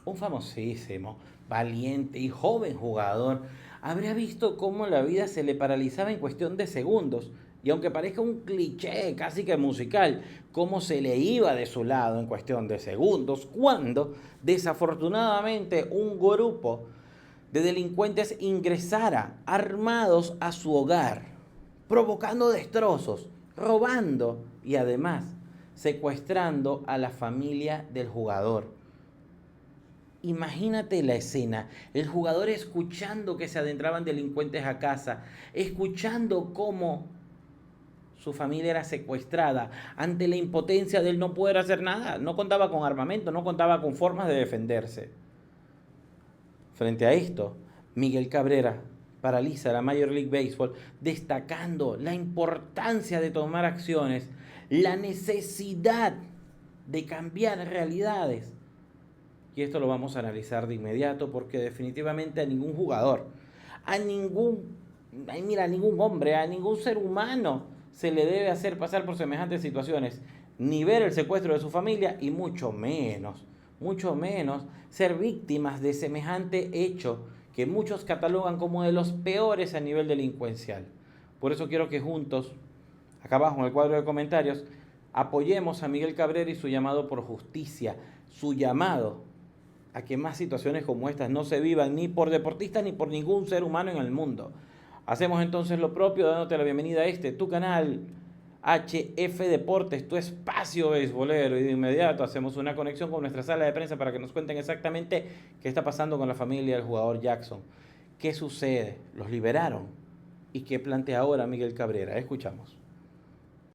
Un famosísimo, valiente y joven jugador habría visto cómo la vida se le paralizaba en cuestión de segundos, y aunque parezca un cliché casi que musical, cómo se le iba de su lado en cuestión de segundos, cuando desafortunadamente un grupo de delincuentes ingresara armados a su hogar, provocando destrozos, robando y además secuestrando a la familia del jugador. Imagínate la escena, el jugador escuchando que se adentraban delincuentes a casa, escuchando cómo su familia era secuestrada, ante la impotencia de él no poder hacer nada, no contaba con armamento, no contaba con formas de defenderse. Frente a esto, Miguel Cabrera paraliza la Major League Baseball, destacando la importancia de tomar acciones, la necesidad de cambiar realidades. Y esto lo vamos a analizar de inmediato porque definitivamente a ningún jugador, a ningún, a ningún hombre, a ningún ser humano se le debe hacer pasar por semejantes situaciones, ni ver el secuestro de su familia y mucho menos ser víctimas de semejante hecho que muchos catalogan como de los peores a nivel delincuencial. Por eso quiero que juntos, acá abajo en el cuadro de comentarios, apoyemos a Miguel Cabrera y su llamado por justicia, su llamado a que más situaciones como estas no se vivan ni por deportistas ni por ningún ser humano en el mundo. Hacemos entonces lo propio, dándote la bienvenida a tu canal HF Deportes, tu espacio beisbolero, y de inmediato hacemos una conexión con nuestra sala de prensa para que nos cuenten exactamente qué está pasando con la familia del jugador Jackson. ¿Qué sucede? ¿Los liberaron? ¿Y qué plantea ahora Miguel Cabrera? Escuchamos.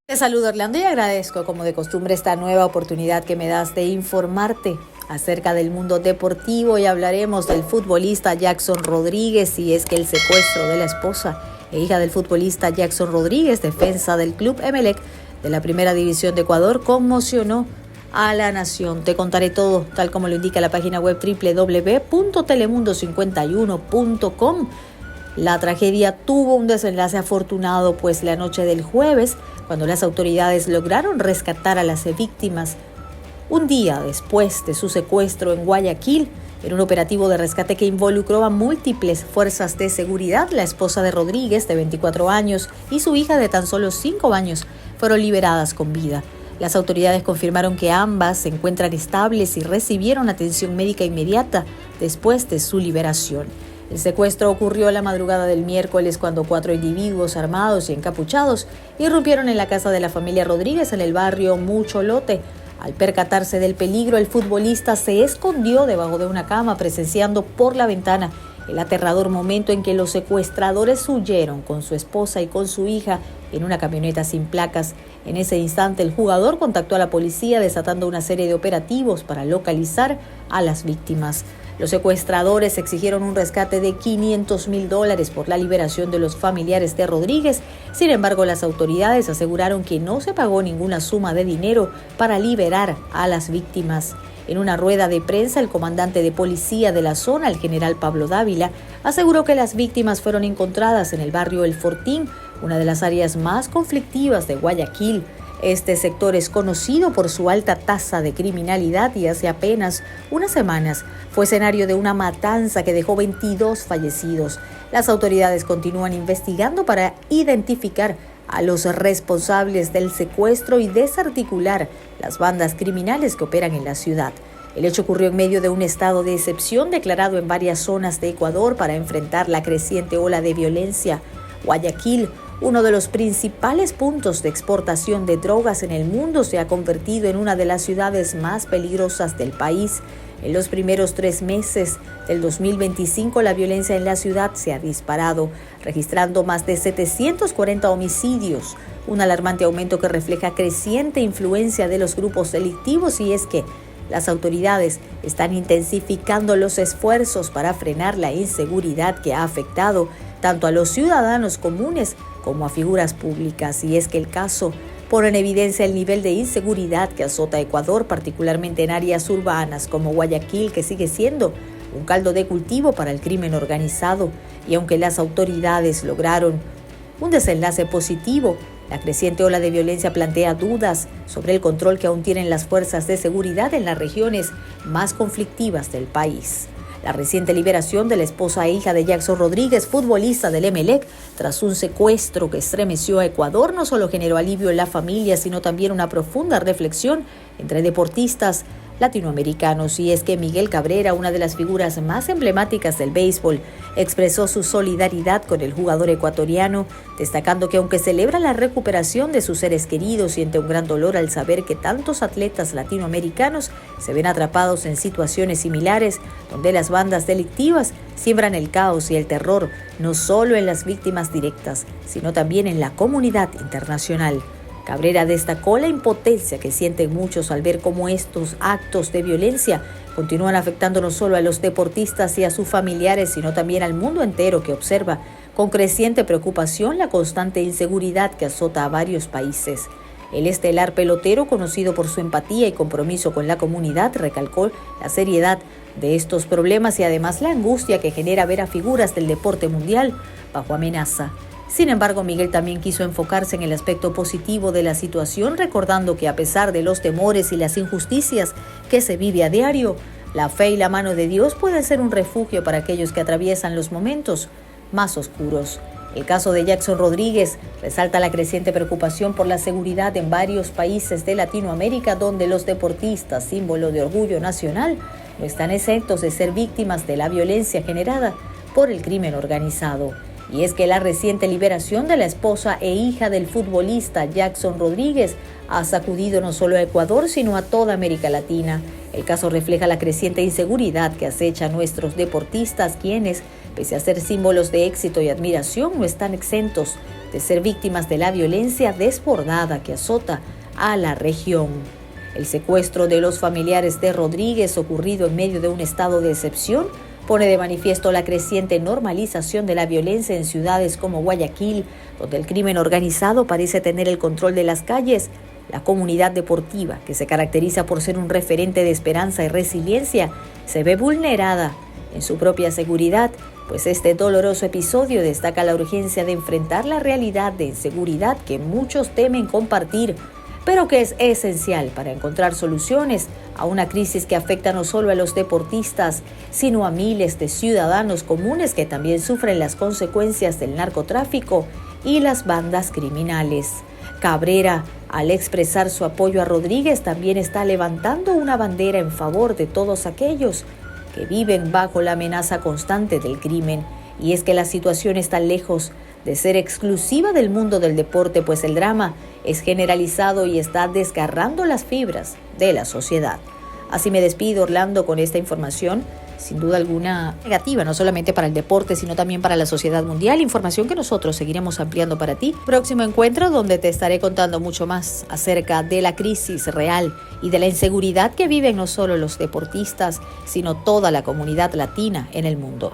Te saludo, Orlando, y agradezco, como de costumbre, esta nueva oportunidad que me das de informarte acerca del mundo deportivo, y hablaremos del futbolista Jackson Rodríguez, y es que el secuestro de la esposa e hija del futbolista Jackson Rodríguez, defensa del Club Emelec de la Primera División de Ecuador, conmocionó a la nación. Te contaré todo, tal como lo indica la página web www.telemundo51.com. La tragedia tuvo un desenlace afortunado, pues la noche del jueves, cuando las autoridades lograron rescatar a las víctimas, un día después de su secuestro en Guayaquil, en un operativo de rescate que involucró a múltiples fuerzas de seguridad, la esposa de Rodríguez, de 24 años, y su hija, de tan solo 5 años, fueron liberadas con vida. Las autoridades confirmaron que ambas se encuentran estables y recibieron atención médica inmediata después de su liberación. El secuestro ocurrió la madrugada del miércoles, cuando 4 individuos armados y encapuchados irrumpieron en la casa de la familia Rodríguez en el barrio Mucholote. Al percatarse del peligro, el futbolista se escondió debajo de una cama, presenciando por la ventana el aterrador momento en que los secuestradores huyeron con su esposa y con su hija en una camioneta sin placas. En ese instante, el jugador contactó a la policía, desatando una serie de operativos para localizar a las víctimas. Los secuestradores exigieron un rescate de $500,000 por la liberación de los familiares de Rodríguez. Sin embargo, las autoridades aseguraron que no se pagó ninguna suma de dinero para liberar a las víctimas. En una rueda de prensa, el comandante de policía de la zona, el general Pablo Dávila, aseguró que las víctimas fueron encontradas en el barrio El Fortín, una de las áreas más conflictivas de Guayaquil. Este sector es conocido por su alta tasa de criminalidad y hace apenas unas semanas fue escenario de una matanza que dejó 22 fallecidos. Las autoridades continúan investigando para identificar a los responsables del secuestro y desarticular las bandas criminales que operan en la ciudad. El hecho ocurrió en medio de un estado de excepción declarado en varias zonas de Ecuador para enfrentar la creciente ola de violencia. Guayaquil, uno de los principales puntos de exportación de drogas en el mundo, se ha convertido en una de las ciudades más peligrosas del país. En los primeros 3 meses del 2025, la violencia en la ciudad se ha disparado, registrando más de 740 homicidios, un alarmante aumento que refleja creciente influencia de los grupos delictivos, y es que las autoridades están intensificando los esfuerzos para frenar la inseguridad que ha afectado tanto a los ciudadanos comunes como a figuras públicas. Y es que el caso pone en evidencia el nivel de inseguridad que azota a Ecuador, particularmente en áreas urbanas como Guayaquil, que sigue siendo un caldo de cultivo para el crimen organizado. Y aunque las autoridades lograron un desenlace positivo, La creciente ola de violencia plantea dudas sobre el control que aún tienen las fuerzas de seguridad en las regiones más conflictivas del país. La reciente liberación de la esposa e hija de Jackson Rodríguez, futbolista del Emelec, tras un secuestro que estremeció a Ecuador, no solo generó alivio en la familia, sino también una profunda reflexión entre deportistas latinoamericanos. Y es que Miguel Cabrera, una de las figuras más emblemáticas del béisbol, expresó su solidaridad con el jugador ecuatoriano, destacando que aunque celebra la recuperación de sus seres queridos, siente un gran dolor al saber que tantos atletas latinoamericanos se ven atrapados en situaciones similares, donde las bandas delictivas siembran el caos y el terror, no solo en las víctimas directas, sino también en la comunidad internacional. Cabrera destacó la impotencia que sienten muchos al ver cómo estos actos de violencia continúan afectando no solo a los deportistas y a sus familiares, sino también al mundo entero, que observa con creciente preocupación la constante inseguridad que azota a varios países. El estelar pelotero, conocido por su empatía y compromiso con la comunidad, recalcó la seriedad de estos problemas y además la angustia que genera ver a figuras del deporte mundial bajo amenaza. Sin embargo, Miguel también quiso enfocarse en el aspecto positivo de la situación, recordando que a pesar de los temores y las injusticias que se vive a diario, la fe y la mano de Dios pueden ser un refugio para aquellos que atraviesan los momentos más oscuros. El caso de Jackson Rodríguez resalta la creciente preocupación por la seguridad en varios países de Latinoamérica, donde los deportistas, símbolo de orgullo nacional, no están exentos de ser víctimas de la violencia generada por el crimen organizado. Y es que la reciente liberación de la esposa e hija del futbolista Jackson Rodríguez ha sacudido no solo a Ecuador, sino a toda América Latina. El caso refleja la creciente inseguridad que acecha a nuestros deportistas, quienes, pese a ser símbolos de éxito y admiración, no están exentos de ser víctimas de la violencia desbordada que azota a la región. El secuestro de los familiares de Rodríguez, ocurrido en medio de un estado de excepción, pone de manifiesto la creciente normalización de la violencia en ciudades como Guayaquil, donde el crimen organizado parece tener el control de las calles. La comunidad deportiva, que se caracteriza por ser un referente de esperanza y resiliencia, se ve vulnerada en su propia seguridad, pues este doloroso episodio destaca la urgencia de enfrentar la realidad de inseguridad que muchos temen compartir, pero que es esencial para encontrar soluciones a una crisis que afecta no solo a los deportistas, sino a miles de ciudadanos comunes que también sufren las consecuencias del narcotráfico y las bandas criminales. Cabrera, al expresar su apoyo a Rodríguez, también está levantando una bandera en favor de todos aquellos que viven bajo la amenaza constante del crimen. Y es que la situación está lejos de ser exclusiva del mundo del deporte, pues el drama es generalizado y está desgarrando las fibras de la sociedad. Así me despido, Orlando, con esta información, sin duda alguna negativa, no solamente para el deporte, sino también para la sociedad mundial. Información que nosotros seguiremos ampliando para ti. Próximo encuentro donde te estaré contando mucho más acerca de la crisis real y de la inseguridad que viven no solo los deportistas, sino toda la comunidad latina en el mundo.